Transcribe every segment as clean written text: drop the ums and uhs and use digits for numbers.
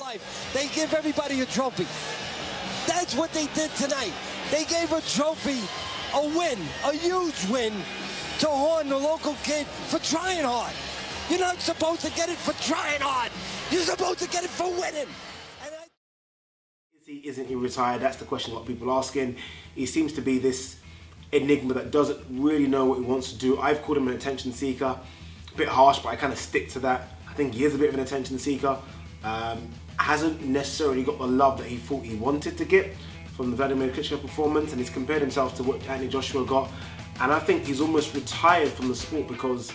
life. They give everybody a trophy. That's what they did tonight. They gave a trophy, a win, a huge win to Horn, the local kid, for trying hard. You're not supposed to get it for trying hard. You're supposed to get it for winning. Isn't he retired? That's the question a lot of people are asking. He seems to be this enigma that doesn't really know what he wants to do. I've called him an attention seeker. A bit harsh, but I kind of stick to that. I think he is a bit of an attention seeker. Hasn't necessarily got the love that he thought he wanted to get from the Vladimir Klitschko performance, and he's compared himself to what Anthony Joshua got. And I think he's almost retired from the sport because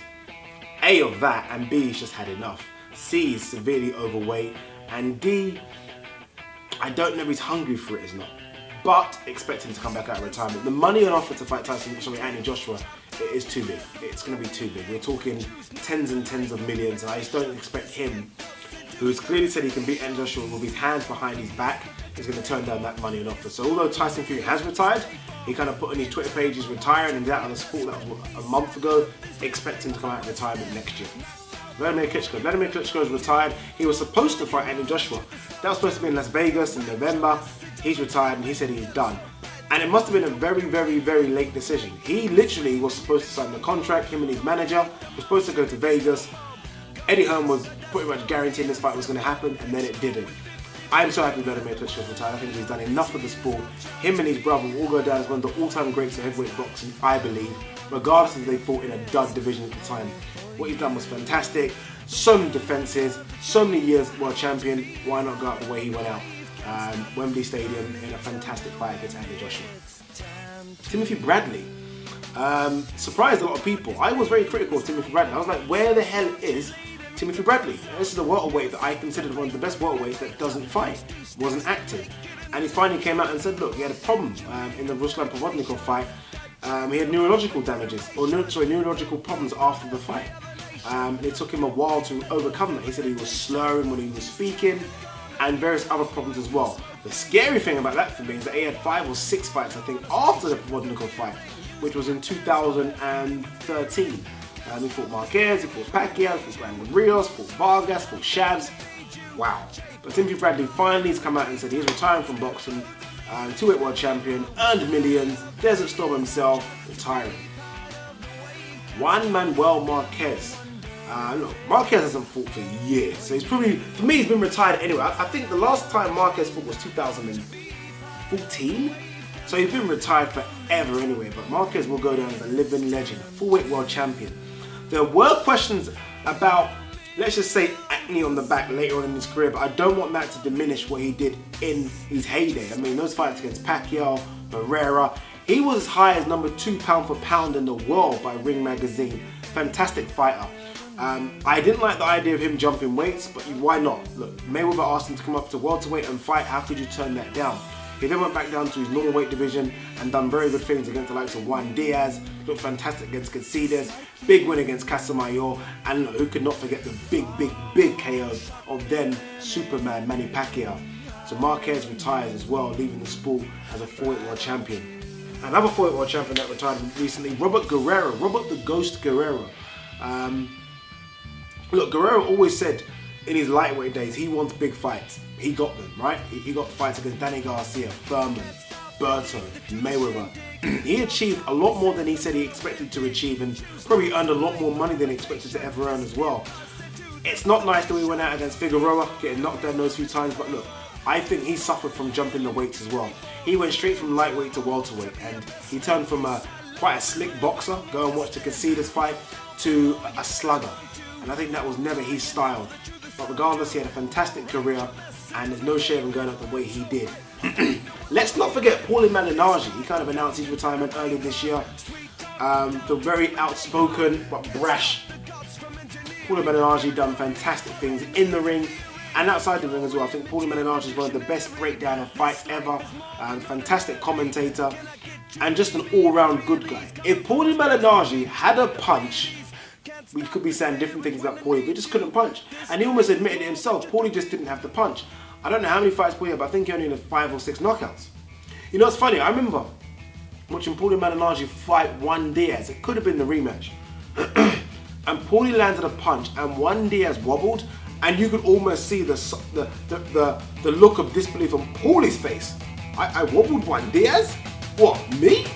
A, of that, and B, he's just had enough. C, he's severely overweight, and D, I don't know if he's hungry for it or not, but expect him to come back out of retirement. The money on offer to fight Anthony Joshua, it is too big. It's going to be too big. We're talking tens and tens of millions, and I just don't expect him, who has clearly said he can beat Anthony Joshua with his hands behind his back, is going to turn down that money on offer. So although Tyson Fury has retired, he kind of put on his Twitter page he's retiring and he's out of the sport. That was a month ago. Expect him to come out of retirement next year. Vladimir Klitschko is retired. He was supposed to fight Anthony Joshua. That was supposed to be in Las Vegas in November. He's retired and he said he's done. And it must have been a very, very, very late decision. He literally was supposed to sign the contract. Him and his manager were supposed to go to Vegas. Eddie Hearn was pretty much guaranteeing this fight was going to happen, and then it didn't. I'm so happy Vladimir Klitschko is retired. I think he's done enough for the sport. Him and his brother will all go down as one of the all-time greats of heavyweight boxing, I believe, regardless if they fought in a dud division at the time. What he's done was fantastic. So many defences, so many years world champion. Why not go out the way he went out? Wembley Stadium in a fantastic fight against Anthony Joshua. Timothy Bradley. Surprised a lot of people. I was very critical of Timothy Bradley. I was like, where the hell is Timothy Bradley? This is a welterweight that I considered one of the best welterweights that doesn't fight, wasn't active. And he finally came out and said, look, he had a problem in the Ruslan Provodnikov fight. He had neurological damages, neurological problems after the fight. It took him a while to overcome that. He said he was slurring when he was speaking and various other problems as well. The scary thing about that for me is that he had 5 or 6 fights, I think, after the Provodnikov fight, which was in 2013. He fought Marquez, he fought Pacquiao, he fought Guerrero, fought Vargas, fought Shavs. Wow. But Timothy Bradley finally has come out and said he's retiring from boxing. 2-weight world champion, earned millions, Desert Storm himself, retiring. Juan Manuel Marquez. Look, Marquez hasn't fought for years, so he's probably, for me, he's been retired anyway. I think the last time Marquez fought was 2014, so he's been retired forever anyway. But Marquez will go down as a living legend, 4-weight world champion. There were questions about, let's just say, acne on the back later on in his career, but I don't want that to diminish what he did in his heyday. I mean, those fights against Pacquiao, Guerrero, he was as high as number 2 pound for pound in the world by Ring Magazine. Fantastic fighter. I didn't like the idea of him jumping weights, but why not? Look, Mayweather asked him to come up to welterweight and fight. How could you turn that down? He then went back down to his normal weight division and done very good things against the likes of Juan Diaz. Looked fantastic against Caceres. Big win against Casamayor. And look, who could not forget the big KOs of then Superman Manny Pacquiao. So Marquez retires as well, leaving the sport as a 4-weight world champion. Another 4-weight world champion that retired recently, Robert Guerrero, Robert the Ghost Guerrero. Look, Guerrero always said in his lightweight days he wants big fights. He got them, right? He got fights against Danny Garcia, Thurman, Berto, Mayweather. He achieved a lot more than he said he expected to achieve, and probably earned a lot more money than he expected to ever earn as well. It's not nice that we went out against Figueroa, getting knocked down those few times, but look, I think he suffered from jumping the weights as well. He went straight from lightweight to welterweight, and he turned from quite a slick boxer, go and watch the Caceres fight, to a slugger. And I think that was never his style. But regardless, he had a fantastic career, and there's no shame in going out the way he did. Let's not forget Paulie Malignaggi. He kind of announced his retirement earlier this year. The very outspoken but brash Paulie Malignaggi done fantastic things in the ring and outside the ring as well. I think Paulie Malignaggi is one of the best breakdown of fights ever. Fantastic commentator and just an all-round good guy. If Paulie Malignaggi had a punch, we could be saying different things about Paulie, but he just couldn't punch. And he almost admitted it himself. Paulie just didn't have the punch. I don't know how many fights Paulie had, but I think he only had 5 or 6 knockouts. You know, it's funny. I remember watching Paulie Malignaggi fight Juan Diaz. It could have been the rematch. And Paulie landed a punch, and Juan Diaz wobbled, and you could almost see the look of disbelief on Paulie's face. I wobbled one. Diaz? What, me?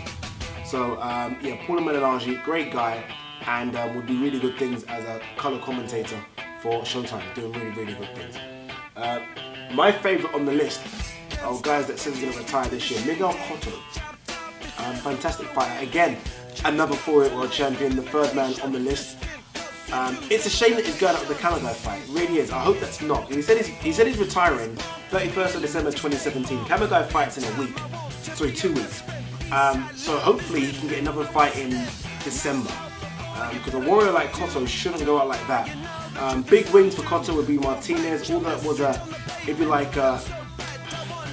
So yeah, Paulie Malignaggi, great guy, and would do really good things as a colour commentator for Showtime, doing really, really good things. My favourite on the list are guys that says he's going to retire this year. Miguel Cotto, fantastic fighter. Again, another 4-weight world champion, the third man on the list. It's a shame that he's going out with the Kamagai fight. It really is. I hope that's not. He said he's retiring 31st of December 2017. Kamagai fights in 2 weeks. So hopefully he can get another fight in December. Because a warrior like Cotto shouldn't go out like that. Big wins for Cotto would be Martinez. All that was if you like, a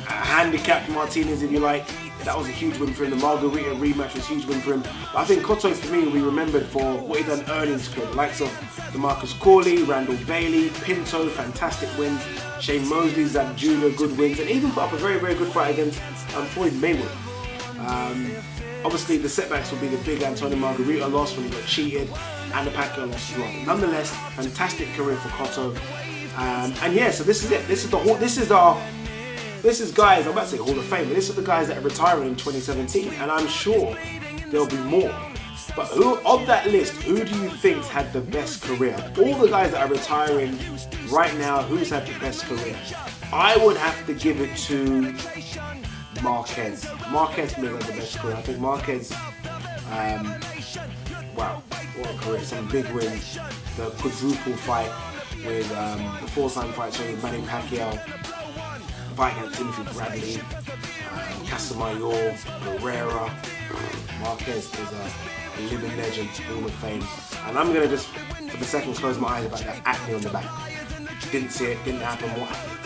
handicapped Martinez, if you like. That was a huge win for him. The Margarita rematch was a huge win for him. But I think Cotto, for me, will be remembered for what he done early in his career. The likes of DeMarcus Corley, Randall Bailey, Pinto, fantastic wins. Shane Mosley, Zach Jr., good wins. And even put up a very, very good fight against Floyd Mayweather. Obviously, the setbacks will be the big Antonio Margarita loss when he got cheated, and the Pacquiao loss as well. Nonetheless, fantastic career for Cotto. And yeah, so this is it. This is guys, I'm about to say Hall of Fame, but this is the guys that are retiring in 2017, and I'm sure there'll be more. But who of that list, who do you think's had the best career? All the guys that are retiring right now, who's had the best career? I would have to give it to Marquez. Marquez may have had the best career. I think Marquez, wow, what a career. Some big wins. The quadruple fight with the 4-time fight with Manny Pacquiao. Fight against Timothy Bradley, Casamayor, Guerrero. Marquez is a living legend, Hall of Fame. And I'm going to just, for the second, close my eyes about that acne on the back. Didn't see it, didn't happen. What happened?